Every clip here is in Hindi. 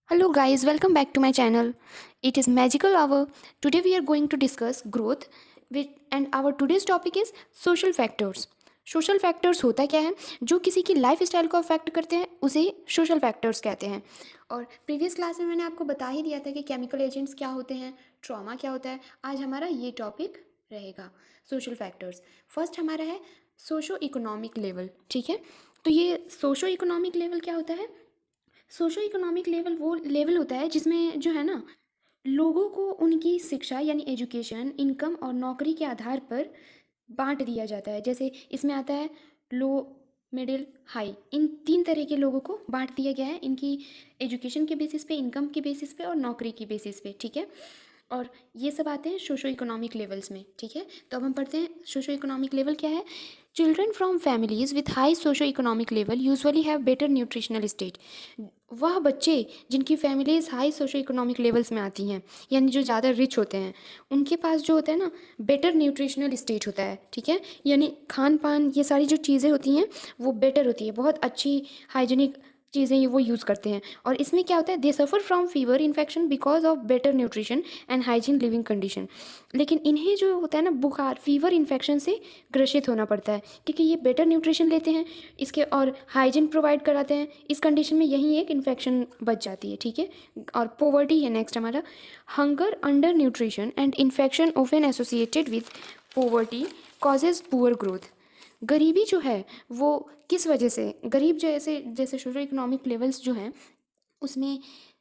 Hello guys, welcome back to my channel. It is magical hour. Today we are going to discuss growth and our today's topic is social factors. Social factors होता क्या है जो किसी की लाइफ स्टाइल को अफेक्ट करते हैं उसे सोशल फैक्टर्स कहते हैं। और प्रीवियस क्लास में मैंने आपको बता ही दिया था कि केमिकल एजेंट्स क्या होते हैं, ट्रॉमा क्या होता है। आज हमारा ये टॉपिक रहेगा सोशल फैक्टर्स। फर्स्ट हमारा है सोशो इकोनॉमिक लेवल। ठीक है, तो ये सोशो इकोनॉमिक लेवल क्या होता है? सोशो इकोनॉमिक लेवल वो लेवल होता है जिसमें जो है ना लोगों को उनकी शिक्षा यानी एजुकेशन, इनकम और नौकरी के आधार पर बांट दिया जाता है। जैसे इसमें आता है लो, मिडिल, हाई, इन तीन तरह के लोगों को बांट दिया गया है इनकी एजुकेशन के बेसिस पे, इनकम के बेसिस पे और नौकरी की बेसिस पे। ठीक है, और ये सब आते हैं सोशो इकोनॉमिक लेवल्स में। ठीक है, तो अब हम पढ़ते हैं सोशो इकोनॉमिक लेवल क्या है। Children from families with high socio economic level usually have better nutritional state. वह बच्चे जिनकी families high socio economic levels में आती हैं, यानी जो ज़्यादा रिच होते हैं, उनके पास जो होता है ना बेटर न्यूट्रिशनल स्टेट होता है। ठीक है, यानी खान पान ये सारी जो चीज़ें होती हैं वो बेटर होती है, बहुत अच्छी हाइजीनिक चीज़ें ये वो यूज़ करते हैं। और इसमें क्या होता है, they suffer from fever infection because of better nutrition and hygiene living condition. लेकिन इन्हें जो होता है ना बुखार, फीवर इन्फेक्शन से ग्रसित होना पड़ता है क्योंकि ये बेटर न्यूट्रिशन लेते हैं इसके और हाइजीन प्रोवाइड कराते हैं। इस कंडीशन में यही एक इन्फेक्शन बच जाती है। ठीक है, और पोवर्टी है नेक्स्ट हमारा। Hunger, under nutrition and infection often associated with poverty causes poor growth. गरीबी जो है वो किस वजह से, गरीब जैसे जैसे सोशो इकोनॉमिक लेवल्स जो हैं उसमें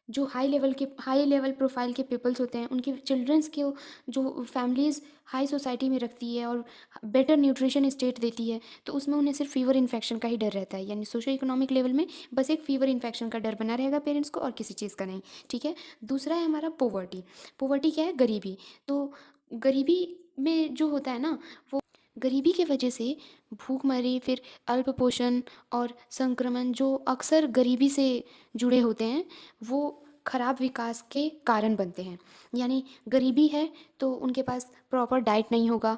जो हाई लेवल प्रोफाइल के पीपल्स होते हैं उनके चिल्ड्रंस के जो फैमिलीज़ हाई सोसाइटी में रखती है और बेटर न्यूट्रिशन स्टेट देती है, तो उसमें उन्हें सिर्फ फीवर इन्फेक्शन का ही डर रहता है। यानी सोशो इकोनॉमिक लेवल में बस एक फीवर इन्फेक्शन का डर बना रहेगा पेरेंट्स को और किसी चीज़ का नहीं। ठीक है, दूसरा है हमारा पोवर्टी। पोवर्टी क्या है? गरीबी। तो गरीबी में जो होता है ना वो गरीबी के वजह से भूखमरी, फिर अल्प पोषण और संक्रमण जो अक्सर गरीबी से जुड़े होते हैं वो खराब विकास के कारण बनते हैं। यानी गरीबी है तो उनके पास प्रॉपर डाइट नहीं होगा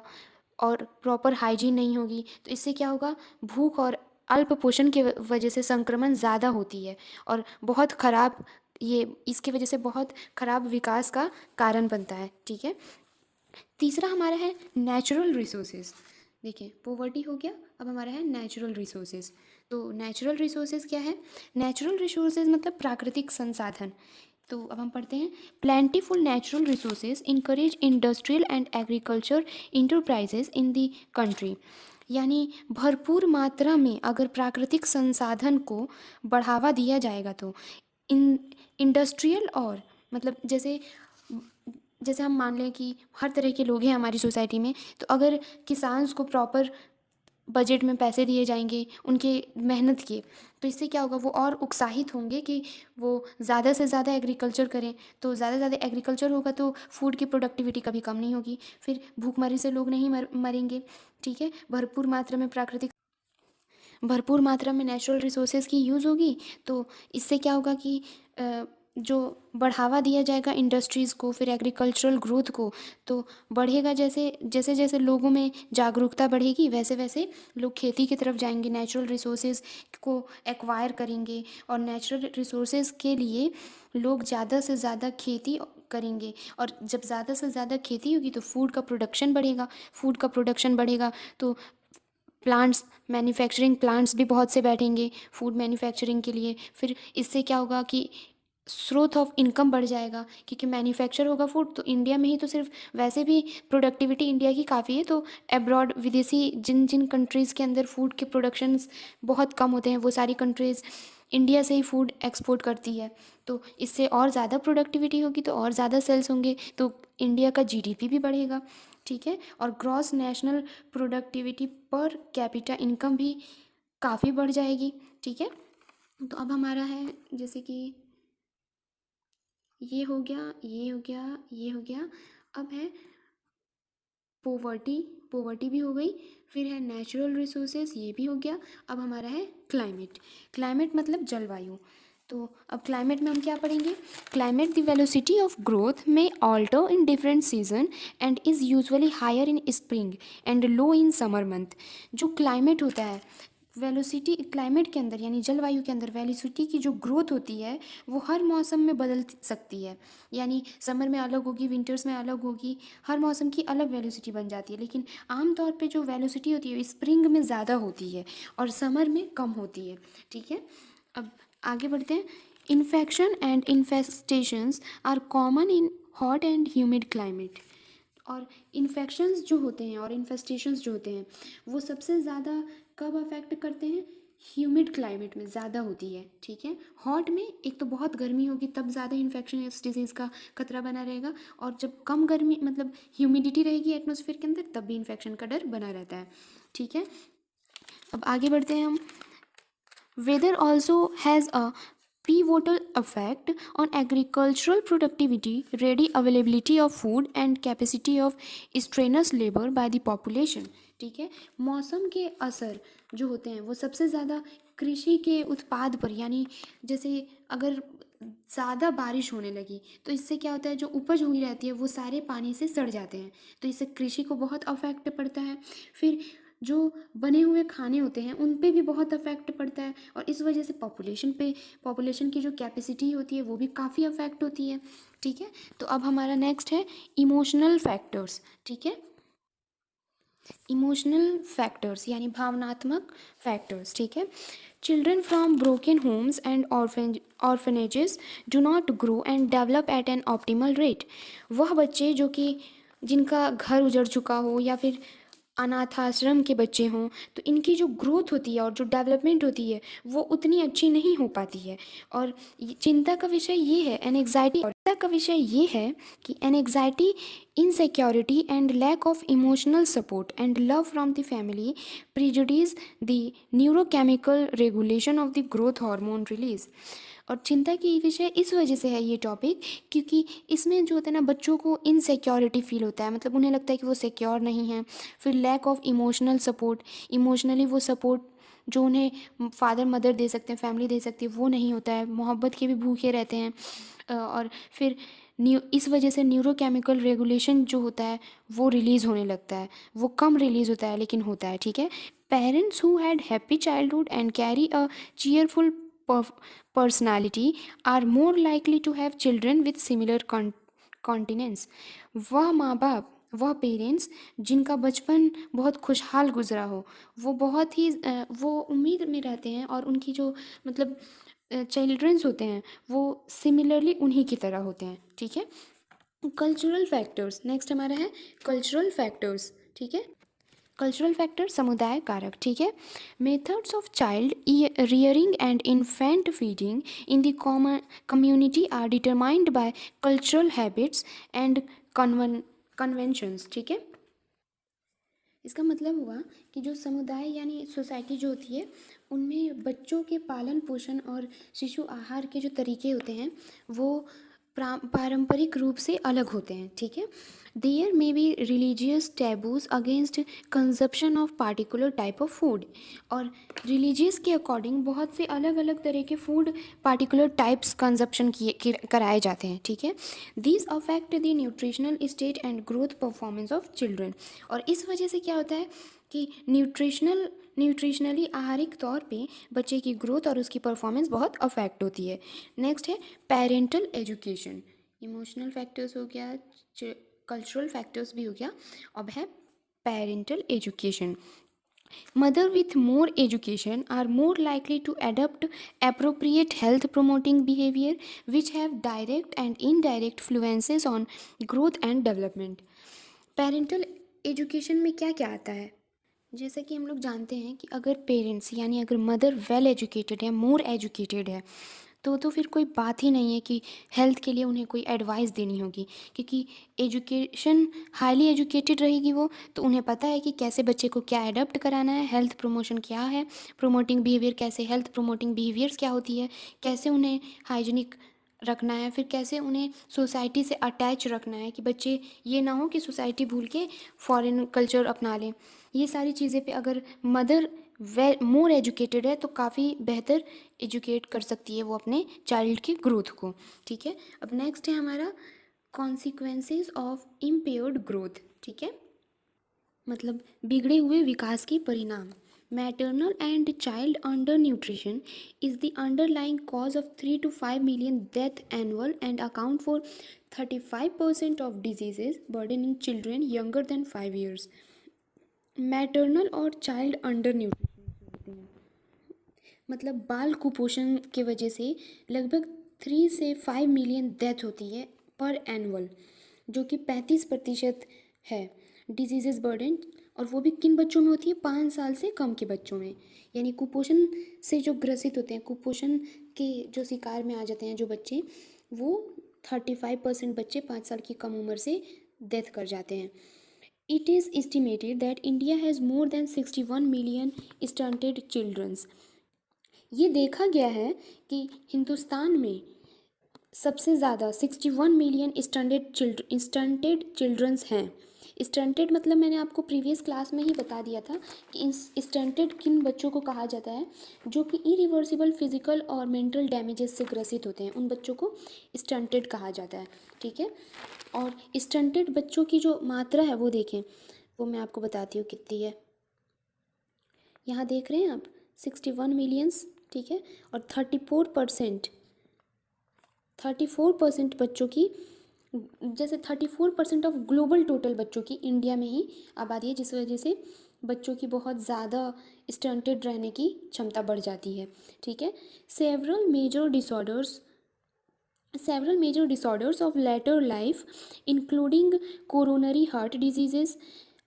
और प्रॉपर हाइजीन नहीं होगी, तो इससे क्या होगा, भूख और अल्प पोषण के वजह से संक्रमण ज़्यादा होती है और बहुत खराब, ये इसके वजह से बहुत खराब विकास का कारण बनता है। ठीक है, तीसरा हमारा है नेचुरल रिसोर्सेज। देखिए, पोवर्टी हो गया, अब हमारा है नेचुरल रिसोर्सेज। तो नेचुरल रिसोर्सेज क्या है? नेचुरल रिसोर्सेज मतलब प्राकृतिक संसाधन। तो अब हम पढ़ते हैं, plentiful natural resources encourage industrial and agriculture enterprises in the country. यानी भरपूर मात्रा में अगर प्राकृतिक संसाधन को बढ़ावा दिया जाएगा तो इन इंडस्ट्रियल और मतलब जैसे जैसे हम मान लें कि हर तरह के लोग हैं हमारी सोसाइटी में, तो अगर किसान्स को प्रॉपर बजट में पैसे दिए जाएंगे उनके मेहनत के, तो इससे क्या होगा, वो और उत्साहित होंगे कि वो ज़्यादा से ज़्यादा एग्रीकल्चर करें। तो ज़्यादा से ज़्यादा एग्रीकल्चर होगा तो फूड की प्रोडक्टिविटी कभी कम नहीं होगी, फिर भूखमरी से लोग नहीं मरेंगे। ठीक है, भरपूर मात्रा में नेचुरल रिसोर्सेज की यूज़ होगी, तो इससे क्या होगा कि जो बढ़ावा दिया जाएगा इंडस्ट्रीज़ को, फिर एग्रीकल्चरल ग्रोथ को, तो बढ़ेगा। जैसे जैसे जैसे लोगों में जागरूकता बढ़ेगी वैसे वैसे लोग खेती की तरफ जाएंगे, नेचुरल रिसोर्सेज को एक्वायर करेंगे और नेचुरल रिसोर्सेज के लिए लोग ज़्यादा से ज़्यादा खेती करेंगे। और जब ज़्यादा से ज़्यादा खेती होगी तो फूड का प्रोडक्शन बढ़ेगा, फूड का प्रोडक्शन बढ़ेगा तो प्लांट्स, मैन्युफैक्चरिंग प्लांट्स भी बहुत से बैठेंगे फूड मैन्युफैक्चरिंग के लिए। फिर इससे क्या होगा कि स्रोत ऑफ इनकम बढ़ जाएगा क्योंकि मैन्युफैक्चर होगा फूड, तो इंडिया में ही तो सिर्फ वैसे भी प्रोडक्टिविटी इंडिया की काफ़ी है, तो अब्रॉड विदेशी जिन जिन कंट्रीज़ के अंदर फूड के प्रोडक्शंस बहुत कम होते हैं वो सारी कंट्रीज़ इंडिया से ही फूड एक्सपोर्ट करती है। तो इससे और ज़्यादा प्रोडक्टिविटी होगी तो और ज़्यादा सेल्स होंगे, तो इंडिया का जीडीपी भी बढ़ेगा। ठीक है, और gross national productivity per capita income भी काफ़ी बढ़ जाएगी। ठीक है, तो अब हमारा है जैसे कि ये हो गया, ये हो गया, ये हो गया। अब है पोवर्टी, पोवर्टी भी हो गई। फिर है नेचुरल रिसोर्सेज, ये भी हो गया। अब हमारा है क्लाइमेट। क्लाइमेट मतलब जलवायु। तो अब क्लाइमेट में हम क्या पढ़ेंगे? Climate, the velocity of growth में alter in different season and is usually higher in spring and low in summer month. जो क्लाइमेट होता है वेलोसिटी क्लाइमेट के अंदर यानी जलवायु के अंदर वेलोसिटी की जो ग्रोथ होती है वो हर मौसम में बदल सकती है। यानी समर में अलग होगी, विंटर्स में अलग होगी, हर मौसम की अलग वेलोसिटी बन जाती है। लेकिन आमतौर पे जो वेलोसिटी होती है स्प्रिंग में ज़्यादा होती है और समर में कम होती है। ठीक है, अब आगे बढ़ते हैं। Infection and infestations are common in hot and humid climate. और इन्फेक्शंस जो होते हैं और इन्फेस्टेशंस जो होते हैं वो सबसे ज़्यादा कब अफेक्ट करते हैं? ह्यूमिड क्लाइमेट में ज़्यादा होती है। ठीक है, हॉट में एक तो बहुत गर्मी होगी तब ज़्यादा इन्फेक्शन इस डिजीज़ का खतरा बना रहेगा, और जब कम गर्मी मतलब ह्यूमिडिटी रहेगी एटमॉस्फेयर के अंदर तब भी इन्फेक्शन का डर बना रहता है। ठीक है, अब आगे बढ़ते हैं हम। Weather also has a pivotal effect on agricultural productivity, ready availability of food, and capacity of strenuous labor by the population. ठीक है, मौसम के असर जो होते हैं वो सबसे ज़्यादा कृषि के उत्पाद पर, यानी जैसे अगर ज़्यादा बारिश होने लगी तो इससे क्या होता है, जो उपज हुई रहती है वो सारे पानी से सड़ जाते हैं, तो इससे कृषि को बहुत अफेक्ट पड़ता है। फिर जो बने हुए खाने होते हैं उन पे भी बहुत अफेक्ट पड़ता है, और इस वजह से पॉपुलेशन की जो कैपेसिटी होती है वो भी काफ़ी अफेक्ट होती है। ठीक है, तो अब हमारा नेक्स्ट है इमोशनल फैक्टर्स। ठीक है, इमोशनल फैक्टर्स यानी भावनात्मक फैक्टर्स। ठीक है, children from broken homes and orphanages do not grow and develop at an optimal rate. वह बच्चे जो कि जिनका घर उजड़ चुका हो या फिर अनाथ आश्रम के बच्चे हों, तो इनकी जो ग्रोथ होती है और जो डेवलपमेंट होती है वो उतनी अच्छी नहीं हो पाती है। और चिंता का विषय ये है, कि anxiety, insecurity and lack of emotional support and love from the family prejudice the neurochemical regulation of the growth hormone release. और चिंता की विषय इस वजह से है ये टॉपिक, क्योंकि इसमें जो होता है ना, बच्चों को इनसिक्योरिटी फील होता है, मतलब उन्हें लगता है कि वो सिक्योर नहीं है। फिर lack of emotional support, emotionally वो सपोर्ट जो उन्हें फादर मदर दे सकते हैं, फैमिली दे सकती है, वो नहीं होता है, मोहब्बत के भी भूखे रहते हैं। और फिर इस वजह से न्यूरोकेमिकल रेगुलेशन जो होता है वो रिलीज़ होने लगता है, वो कम रिलीज़ होता है लेकिन होता है। ठीक है, parents who had happy childhood and carry a cheerful personality are more likely to have children with similar continence। वह माँ बाप, वह पेरेंट्स जिनका बचपन बहुत खुशहाल गुजरा हो, वो बहुत ही वो उम्मीद में रहते हैं, और उनकी जो मतलब चिल्ड्रंस होते हैं वो सिमिलरली उन्हीं की तरह होते हैं। ठीक है, कल्चरल फैक्टर्स नेक्स्ट हमारा है कल्चरल फैक्टर्स। ठीक है, कल्चरल फैक्टर समुदाय कारक। ठीक है, methods of child rearing and infant feeding in the common community are determined by cultural habits and conventions. ठीक है, इसका मतलब हुआ कि जो समुदाय यानी सोसाइटी जो होती है उनमें बच्चों के पालन पोषण और शिशु आहार के जो तरीके होते हैं वो पारंपरिक रूप से अलग होते हैं। ठीक है, there may be religious taboos against consumption of particular type of food. और रिलीजियस के अकॉर्डिंग बहुत से अलग अलग तरह के फूड पार्टिकुलर टाइप्स कंजप्शन कराए जाते हैं। ठीक है, this affect the nutritional state and growth performance of children. और इस वजह से क्या होता है कि न्यूट्रिशनली आहारिक तौर पे बच्चे की ग्रोथ और उसकी परफॉर्मेंस बहुत अफेक्ट होती है। नेक्स्ट है पेरेंटल एजुकेशन। इमोशनल फैक्टर्स हो गया, कल्चरल फैक्टर्स भी हो गया, अब है parental education. Mother with more education are more likely to adopt appropriate health promoting behavior which have direct and indirect influences on growth and development। Parental education में क्या क्या आता है? जैसा कि हम लोग जानते हैं कि अगर पेरेंट्स यानी अगर मदर वेल एजुकेटेड है, मोर एजुकेटेड है, तो फिर कोई बात ही नहीं है कि हेल्थ के लिए उन्हें कोई एडवाइस देनी होगी, क्योंकि एजुकेशन हाईली एजुकेटेड रहेगी वो, तो उन्हें पता है कि कैसे बच्चे को क्या अडॉप्ट कराना है, हेल्थ प्रमोशन क्या है, प्रमोटिंग बिहेवियर कैसे, हेल्थ प्रमोटिंग बिहेवियर्स क्या होती है, कैसे उन्हें हाइजीनिक रखना है, फिर कैसे उन्हें सोसाइटी से अटैच रखना है कि बच्चे ये ना हो कि सोसाइटी भूल के फॉरेन कल्चर अपना लें। ये सारी चीज़ें पे अगर मदर मोर एजुकेटेड है तो काफ़ी बेहतर एजुकेट कर सकती है वो अपने चाइल्ड की ग्रोथ को। ठीक है, अब नेक्स्ट है हमारा कॉन्सिक्वेंसेस ऑफ इम्पेयर्ड ग्रोथ। ठीक है, मतलब बिगड़े हुए विकास के परिणाम। Maternal and child undernutrition is the underlying cause of 3 to 5 million deaths annual and account for 35% of diseases burdening children younger than 5 years. Maternal और चाइल्ड अंडर न्यूट्रिशन होते हैं, मतलब बाल कुपोषण की वजह से लगभग 3 से 5 मिलियन डेथ होती है पर एनुअल, जो कि 35% है डिजीजेस बर्डन। और वो भी किन बच्चों में होती है? 5 साल से कम के बच्चों में। यानी कुपोषण से जो ग्रसित होते हैं, कुपोषण के जो शिकार में आ जाते हैं जो बच्चे, वो 35% बच्चे 5 साल की कम उम्र से डेथ कर जाते हैं। It is estimated that India has more than 61 million stunted children. ये देखा गया है कि हिंदुस्तान में सबसे ज़्यादा 61 मिलियन स्टंटेड चिल्ड्रंस हैं। स्टंटेड मतलब मैंने आपको प्रीवियस क्लास में ही बता दिया था कि स्टंटेड किन बच्चों को कहा जाता है, जो कि इरिवर्सिबल फिजिकल और मेंटल डैमेजेस से ग्रसित होते हैं, उन बच्चों को स्टंटेड कहा जाता है। ठीक है, और स्टंटेड बच्चों की जो मात्रा है वो देखें, वो मैं आपको बताती हूँ कितनी है। यहाँ देख रहे हैं आप 61 मिलियंस, ठीक है, और 34% बच्चों की, जैसे 34% ऑफ ग्लोबल टोटल बच्चों की इंडिया में ही आबादी है, जिस वजह से बच्चों की बहुत ज़्यादा स्टंटेड रहने की क्षमता बढ़ जाती है। ठीक है, several major disorders of later life, including coronary heart diseases,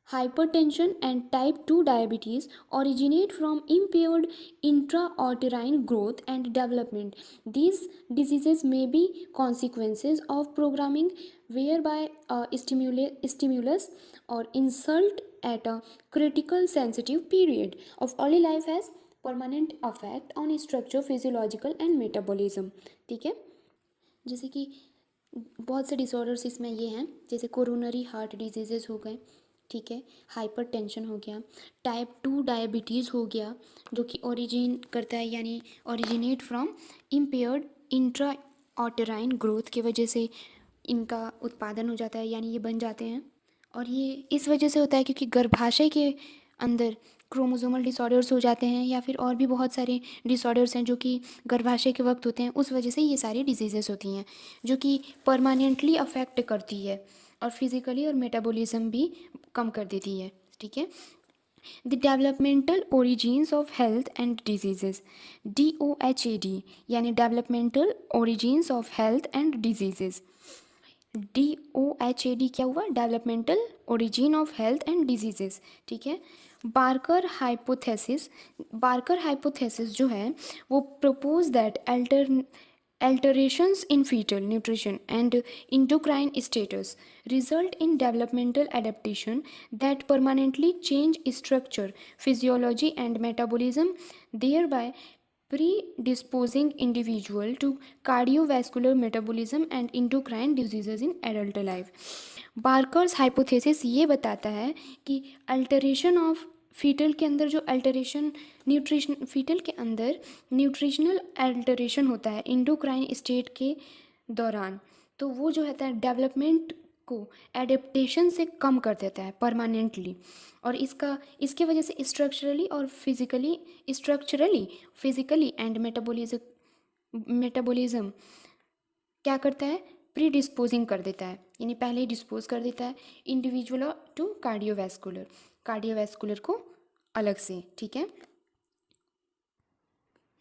hypertension, and type 2 diabetes, originate from impaired intrauterine growth and development. These diseases may be consequences of programming whereby a stimulus or insult at a critical sensitive period of early life has permanent effect on structure, physiological and metabolism. ठीक है, जैसे कि बहुत से डिसऑर्डर्स इसमें ये हैं, जैसे कोरोनरी हार्ट डिजीज़ेस हो गए, ठीक है, हाइपरटेंशन हो गया, टाइप 2 डायबिटीज़ हो गया, जो कि ओरिजिन करता है यानी originate from impaired intra uterine growth की वजह से इनका उत्पादन हो जाता है, यानी ये बन जाते हैं। और ये इस वजह से होता है क्योंकि गर्भाशय के अंदर क्रोमोसोमल डिसऑर्डर्स हो जाते हैं, या फिर और भी बहुत सारे डिसऑर्डर्स हैं जो कि गर्भाशय के वक्त होते हैं, उस वजह से ये सारी डिजीज़ेस होती हैं जो कि परमानेंटली अफेक्ट करती है और फिज़िकली और मेटाबॉलिज्म भी कम कर देती है। ठीक है, the developmental origins of health and diseases, DOHAD, यानी developmental origins of health and diseases. DOHAD क्या हुआ? Developmental origin of health and diseases. ठीक है, बार्कर हाइपोथेसिस जो है वो propose that alterations in fetal nutrition and endocrine status result in developmental adaptation that permanently change structure, physiology and metabolism, thereby predisposing individual to cardiovascular metabolism and endocrine diseases in adult life. Barker's hypothesis ये बताता है कि अल्टरेशन ऑफ फीटल के अंदर जो अल्टरेशन फीटल के अंदर न्यूट्रिशनल अल्टरेशन होता है इंडोक्राइन स्टेट के दौरान, तो वो जो होता है डेवलपमेंट को एडेप्टेशन से कम कर देता है परमानेंटली, और इसके वजह से स्ट्रक्चरली फिजिकली एंड मेटाबॉलिज्म क्या करता है? प्रीडिस्पोजिंग कर देता है, यानी पहले ही डिस्पोज कर देता है इंडिविजुअल टू कार्डियोवैस्कुलर को अलग से। ठीक है,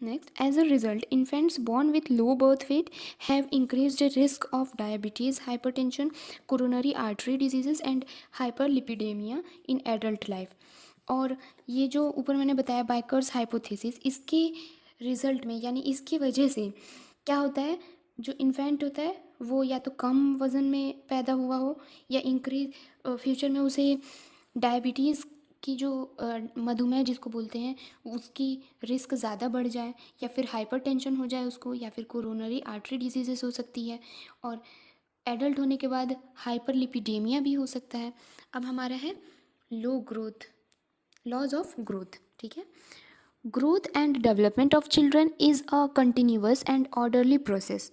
next, as a result infants born with low birth weight have increased risk of diabetes, hypertension, coronary artery diseases and hyperlipidaemia in adult life. और ये जो ऊपर मैंने बताया बाइकर्स हाइपोथेसिस, इसके रिजल्ट में यानी इसकी वजह से क्या होता है, जो इन्फेंट होता है वो या तो कम वज़न में पैदा हुआ हो, या इंक्रीज फ्यूचर में उसे डायबिटीज़ की जो मधुमेह जिसको बोलते हैं उसकी रिस्क ज़्यादा बढ़ जाए, या फिर हाइपरटेंशन हो जाए उसको, या फिर कोरोनरी आर्टरी डिजीजेस हो सकती है, और एडल्ट होने के बाद हाइपरलिपिडेमिया भी हो सकता है। अब हमारा है लॉज ऑफ ग्रोथ। ठीक है, growth and development of children is a continuous and orderly process.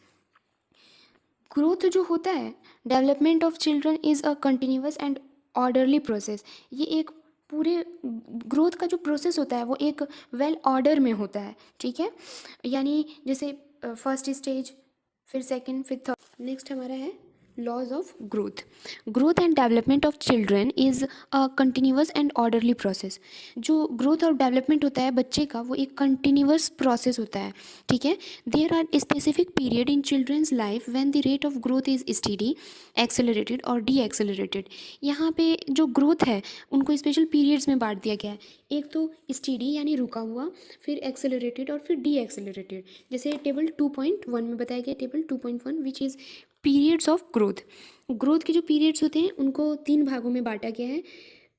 Growth जो होता है, development of children is a continuous and orderly process, ये एक पूरे ग्रोथ का जो प्रोसेस होता है वो एक वेल ऑर्डर में होता है, ठीक है। यानी जैसे फर्स्ट स्टेज, फिर सेकंड, फिर थर्ड। नेक्स्ट हमारा है laws of growth. Growth and development of children is a continuous and orderly process. जो ग्रोथ और डेवलपमेंट होता है बच्चे का वो एक कंटिन्यूअस प्रोसेस होता है, ठीक है। There are specific period in childrens life when the rate of growth is steady, accelerated और डी एक्सेलरेटेड। यहाँ पे जो ग्रोथ है उनको स्पेशल पीरियड्स में बांट दिया गया है। एक तो स्टडी यानी रुका हुआ, फिर एक्सेलरेटेड और फिर डी एक्सेलरेटेड। जैसे टेबल 2.1 में बताया गया, table 2.1 which is periods of growth. Growth के जो पीरियड्स होते हैं उनको 3 भागों में बांटा गया है।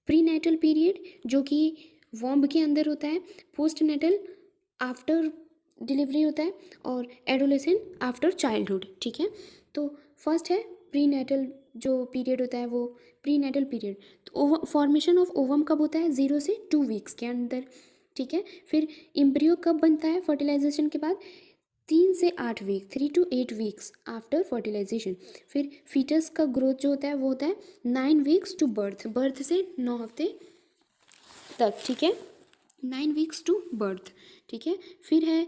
प्री नेटल पीरियड जो कि वॉम्ब के अंदर होता है, पोस्ट नेटल आफ्टर डिलीवरी होता है, और एडोलेसेंट आफ्टर चाइल्डहुड, ठीक है। तो फर्स्ट है प्री नेटल जो पीरियड होता है वो प्री नेटल पीरियड। तो फॉर्मेशन ऑफ ओवम कब होता है? 0 से 2 वीक्स के अंदर, ठीक है। फिर एम्ब्रियो कब बनता है फर्टिलाइजेशन के बाद? 3 से 8 week, 3 to 8 weeks after fertilization. फिर फीटस का ग्रोथ जो होता है वो होता है 9 वीक्स टू बर्थ, बर्थ से 9 हफ्ते तक, ठीक है, 9 वीक्स टू बर्थ, ठीक है। फिर है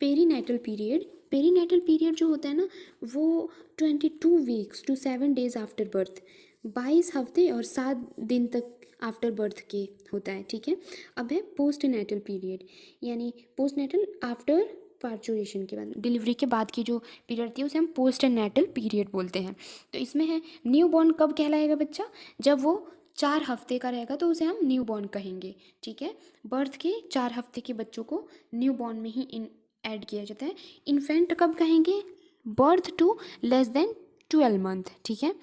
पेरीनेटल पीरियड। पेरीनेटल पीरियड जो होता है ना वो 22 weeks to 7 days after birth, 22 हफ्ते और 7 दिन तक आफ्टर बर्थ के होता है, ठीक है। अब है पोस्ट नेटल पीरियड, यानी पोस्ट नेटल आफ्टर पार्चुरेशन के बाद, डिलीवरी के बाद की जो पीरियड थी उसे हम पोस्ट नेटल पीरियड बोलते हैं। तो इसमें है न्यू बॉर्न कब कहलाएगा बच्चा? जब वो 4 हफ्ते का रहेगा तो उसे हम न्यू बॉर्न कहेंगे, ठीक है। बर्थ के 4 हफ्ते के बच्चों को न्यू बॉर्न में ही ऐड किया जाता है। इन्फेंट कब कहेंगे? Birth to less than 12 month, ठीक है।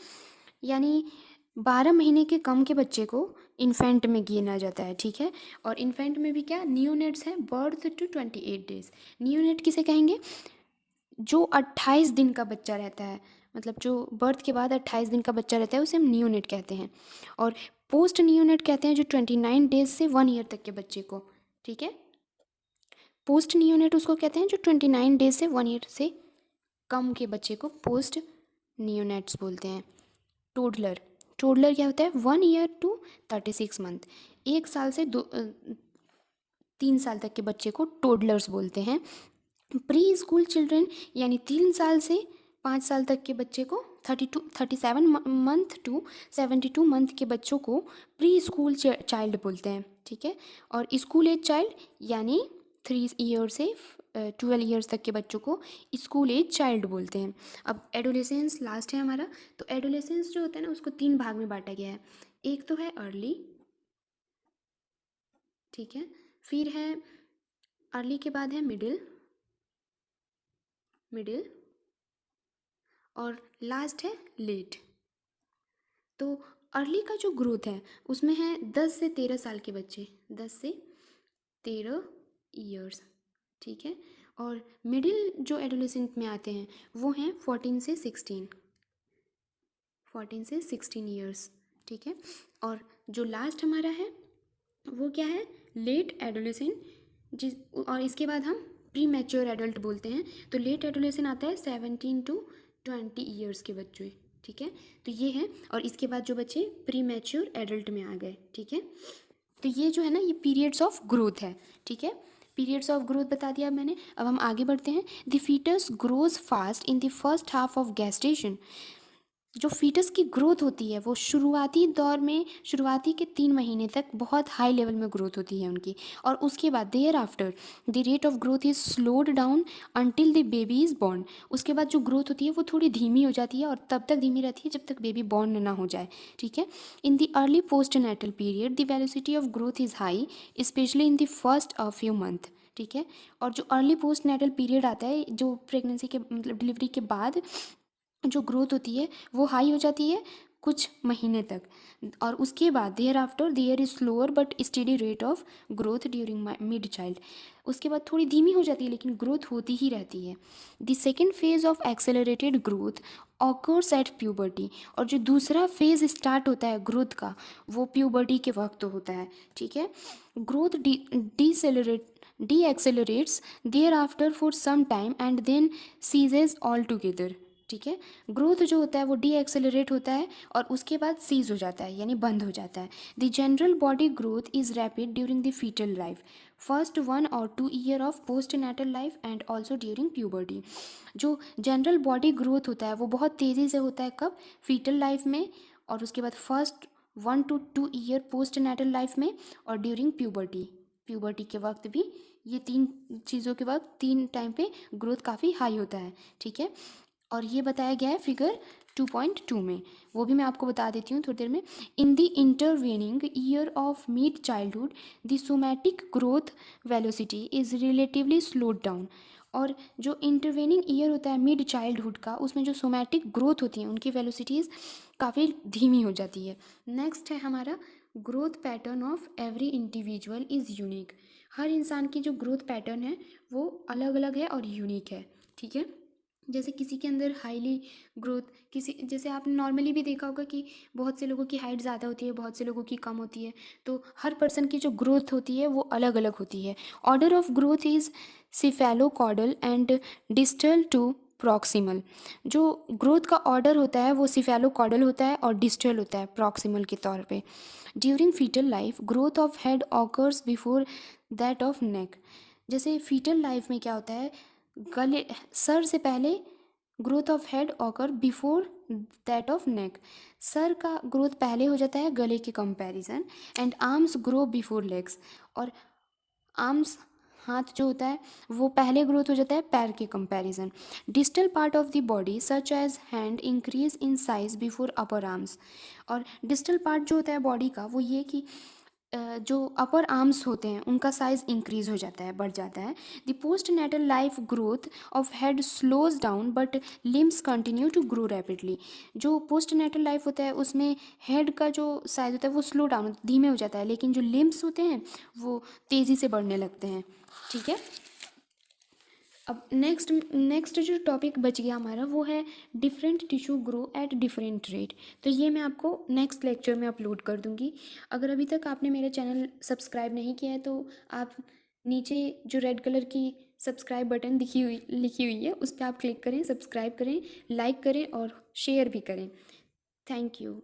यानी 12 महीने के कम के बच्चे को इन्फेंट में गिना जाता है, ठीक है। और इन्फेंट में भी क्या नियोनेट्स हैं, बर्थ टू 28 डेज। नियोनेट किसे कहेंगे? जो 28 दिन का बच्चा रहता है, मतलब जो बर्थ के बाद 28 दिन का बच्चा रहता है उसे हम नियोनेट कहते हैं। और पोस्ट नियोनेट कहते हैं जो 29 डेज से 1 ईयर तक के बच्चे को, ठीक है। पोस्ट नियोनेट उसको कहते हैं जो 29 डेज से 1 ईयर से कम के बच्चे को पोस्ट नियोनेट्स बोलते हैं। टोडलर, टोडलर क्या होता है? 1 ईयर टू 36 मंथ, 1 साल से 3 साल तक के बच्चे को टोडलर्स बोलते हैं। प्री स्कूल चिल्ड्रन यानी 3 साल से 5 साल तक के बच्चे को 37 मंथ टू 72 मंथ के बच्चों को प्री स्कूल चाइल्ड बोलते हैं, ठीक है। और स्कूल एज चाइल्ड यानी 3 ईयर से 12 ईयर्स तक के बच्चों को स्कूल एज चाइल्ड बोलते हैं। अब एडोलेसेंस लास्ट है हमारा। तो एडोलेसेंस जो होता है ना उसको 3 भाग में बांटा गया है। एक तो है अर्ली, ठीक है। फिर है अर्ली के बाद है मिडिल, और लास्ट है लेट। तो अर्ली का जो ग्रोथ है उसमें है 10 से 13 साल के बच्चे, 10 से 13 ईयर्स, ठीक है। और मिडिल जो एडोलेसेंट में आते हैं वो हैं 14 से 16 ईयर्स, ठीक है। और जो लास्ट हमारा है वो क्या है? लेट एडोलेसेंट, और इसके बाद हम प्री मैच्योर एडल्ट बोलते हैं। तो लेट एडोलेसेंट आता है 17 to 20 ईयर्स के बच्चे, ठीक है। तो ये है, और इसके बाद जो बच्चे प्री मैच्योर एडल्ट में आ गए, ठीक है। तो ये जो है ना ये पीरियड्स ऑफ ग्रोथ है, ठीक है। पीरियड्स ऑफ ग्रोथ बता दिया मैंने। अब हम आगे बढ़ते हैं। The foetus grows fast in the first half of gestation. जो फीटस की ग्रोथ होती है वो शुरुआती दौर में, शुरुआती के 3 महीने तक बहुत हाई लेवल में ग्रोथ होती है उनकी, और उसके बाद thereafter the rate of growth is slowed down until the baby is born. उसके बाद जो ग्रोथ होती है वो थोड़ी धीमी हो जाती है, और तब तक धीमी रहती है जब तक बेबी बॉर्न ना हो जाए, ठीक है। In the early postnatal period the velocity of growth is high specially in the first few month, ठीक है। और जो अर्ली पोस्ट नेटल पीरियड आता है, जो प्रेगनेंसी के मतलब डिलीवरी के बाद जो ग्रोथ होती है वो हाई हो जाती है कुछ महीने तक, और उसके बाद thereafter there is slower but steady rate of growth during mid child. उसके बाद थोड़ी धीमी हो जाती है लेकिन ग्रोथ होती ही रहती है। The second phase of accelerated growth occurs at puberty. और जो दूसरा फेज स्टार्ट होता है ग्रोथ का वो प्यूबर्टी के वक्त होता है, ठीक है। Growth deaccelerates thereafter for some time and then ceases altogether. ठीक है। ग्रोथ जो होता है वो डी एक्सेलरेट होता है और उसके बाद सीज हो जाता है यानी बंद हो जाता है। The general body growth is rapid during the foetal life, first 1 or 2 year of postnatal life and also during puberty. जो जनरल बॉडी ग्रोथ होता है वो बहुत तेज़ी से होता है, कब? फीटल लाइफ में, और उसके बाद first 1 to 2 year postnatal life में, और ड्यूरिंग प्यूबर्टी, प्यूबर्टी के वक्त भी। ये तीन चीज़ों के वक्त, तीन टाइम पे ग्रोथ काफ़ी हाई होता है, ठीक है। और ये बताया गया है फिगर 2.2 में, वो भी मैं आपको बता देती हूँ थोड़ी देर में। In the intervening year of mid childhood the somatic growth velocity is relatively slowed down. और जो इंटरवेनिंग ईयर होता है मिड चाइल्डहुड का, उसमें जो सोमैटिक ग्रोथ होती है उनकी वेलोसिटीज़ काफ़ी धीमी हो जाती है। नेक्स्ट है हमारा growth pattern of every individual is unique. हर इंसान की जो ग्रोथ पैटर्न है वो अलग अलग है और यूनिक है, ठीक है। जैसे किसी के अंदर हाईली ग्रोथ, किसी, जैसे आपने नॉर्मली भी देखा होगा कि बहुत से लोगों की हाइट ज़्यादा होती है, बहुत से लोगों की कम होती है, तो हर पर्सन की जो ग्रोथ होती है वो अलग अलग होती है। Order of growth is cephalocaudal and distal to proximal. जो ग्रोथ का ऑर्डर होता है वो सिफेलोकॉडल होता है और डिस्टल होता है प्रॉक्सिमल के तौर पे। During foetal life growth of head occurs before that of neck. जैसे फीटल लाइफ में क्या होता है, गले, सर से पहले growth of head occur before that of neck. Sir का ग्रोथ पहले हो जाता है गले के comparison. And arms grow before legs. और आर्म्स, हाथ जो होता है वो पहले ग्रोथ हो जाता है पैर के comparison. Distal part of the body such as hand increase in size before upper arms. और डिस्टल पार्ट जो होता है बॉडी का वो ये कि जो अपर आर्म्स होते हैं उनका साइज़ इंक्रीज हो जाता है, बढ़ जाता है। The postnatal life growth of head slows down but limbs continue to grow rapidly. जो पोस्ट नेटल लाइफ होता है उसमें हेड का जो साइज़ होता है वो स्लो डाउन, धीमे हो जाता है, लेकिन जो लिम्स होते हैं वो तेज़ी से बढ़ने लगते हैं, ठीक है। अब नेक्स्ट जो टॉपिक बच गया हमारा वो है different tissue grow at different rate. तो ये मैं आपको नेक्स्ट लेक्चर में अपलोड कर दूँगी। अगर अभी तक आपने मेरा चैनल सब्सक्राइब नहीं किया है तो आप नीचे जो रेड कलर की सब्सक्राइब बटन लिखी हुई है उस पर आप क्लिक करें, सब्सक्राइब करें, लाइक करें और शेयर भी करें। Thank you.